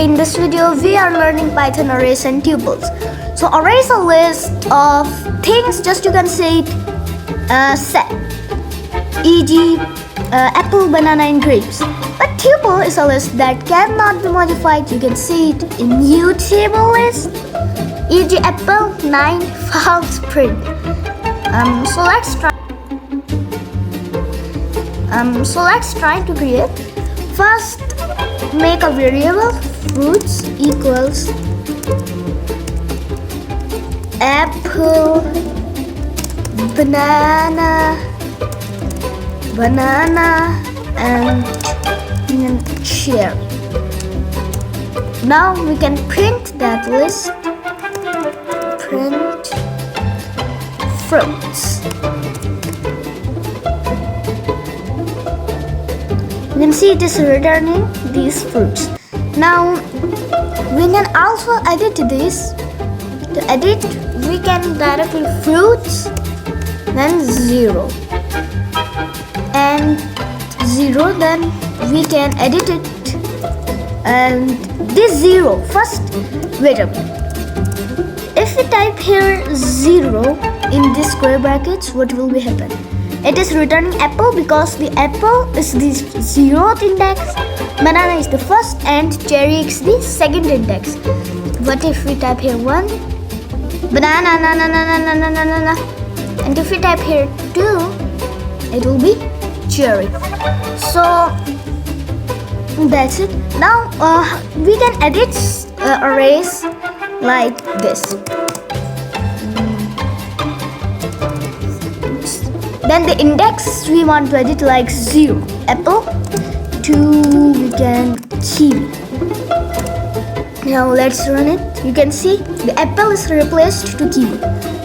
In this video, we are learning Python arrays and tuples. So array is a list of things, just you can say it set, e.g. apple, banana and grapes. But tuple is a list that cannot be modified. You can see it in mutable list, e.g. apple 9 false print. So let's try to create. First, make a variable fruits equals apple, banana and cherry. Now we can print that list. Print fruits. You can see it is returning these fruits. Now we can also edit this. To edit, we can directly fruits, then 0 and 0. Then we can edit it, and this 0 first. Wait a minute. If we type here 0 in this square brackets, what will be happen? It is returning apple because the apple is the 0th index, banana is the first, and cherry is the second index. What if we type here 1, banana, and if we type here 2, it will be cherry. So that's it. Now we can edit arrays like this. Then the index we want to edit like 0, apple, 2, we can kiwi. Now let's run it. You can see the apple is replaced to kiwi.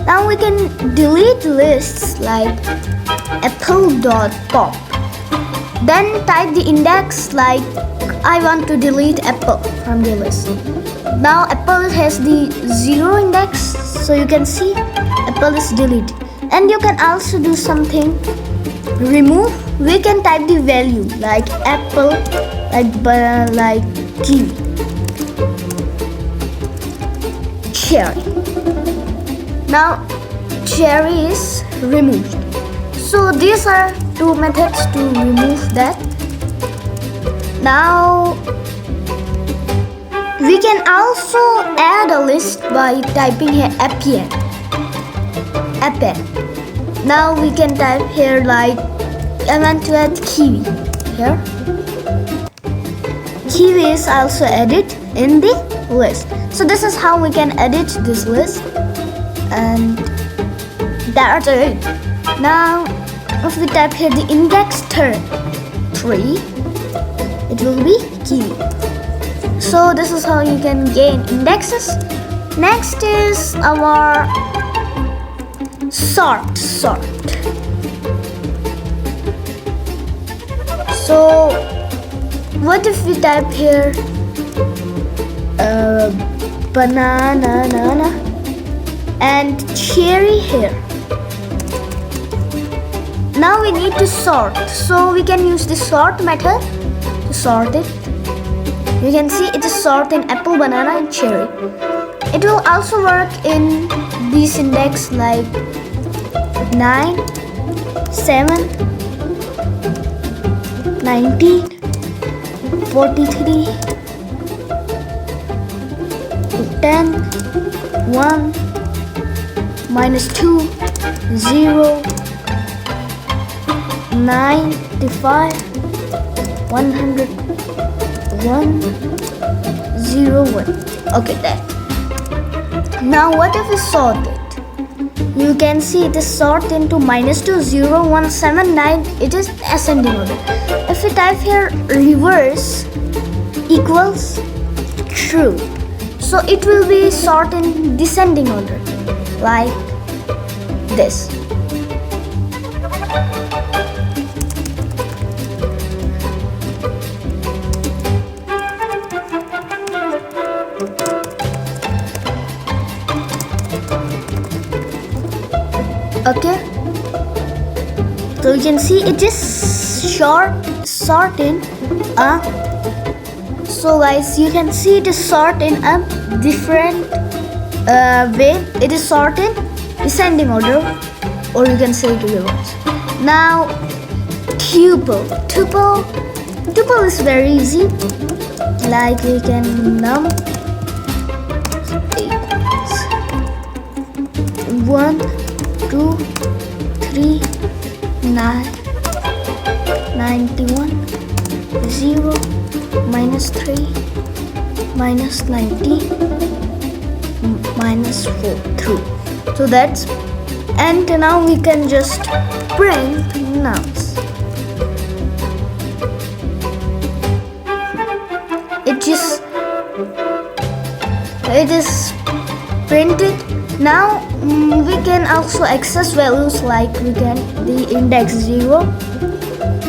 Now we can delete lists like apple.pop. Then type the index like I want to delete apple from the list. Now apple has the 0 index, so you can see apple is deleted. And you can also do something, remove. We can type the value like apple, like kiwi, cherry. Now cherry is removed. So these are two methods to remove that. Now we can also add a list by typing here append. Now we can type here like I want to add kiwi here. Kiwi is also added in the list. So this is how we can edit this list, and that's it. Now if we type here the index 3, it will be kiwi. So this is how you can gain indexes. Next is our sort. So what if we type here banana and cherry here? Now we need to sort, so we can use the sort method to sort it. You can see it is sort in apple, banana and cherry. It will also work in this index like 9, 7, 19, 43, 10, 1, -2, 0, 95, 100, 1, 0, 1. Okay, that. Now what if we sort it? You can see it is sorted into -2, 0, 1, 7, 9. It is ascending order. If we type here reverse equals true, so it will be sorted in descending order like this. Okay, so you can see it is sorting. So So guys, you can see it is sorted in a different way. It is sorted descending order, or you can say it reverse. Now tuple is very easy. Like we can num equals 1 2 3 9 91 0 minus 3 minus 90 minus 4 3. So that's, and now we can just print nums. It is printed. Now we can also access values, like we can the index 0,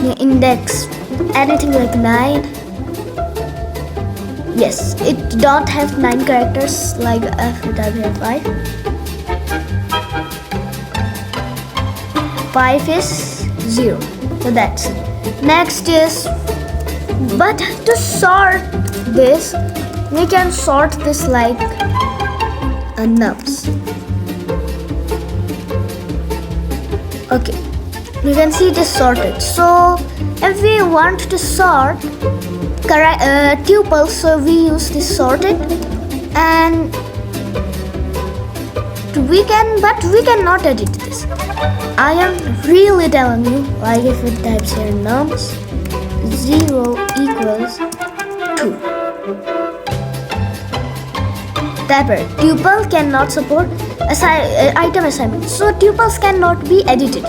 the index anything like 9. Yes, it don't have 9 characters like FW5. 5 is 0. So that's it. Next is, but to sort this, we can sort this like nums. Okay, you can see it is sorted. So if we want to sort tuples, so we use this sorted, and we cannot edit this. I am really telling you, like if it types here nums 0 equals 2. Typer, tuple cannot support item assignment, so tuples cannot be edited.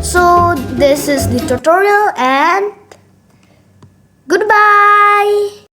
So this is the tutorial, and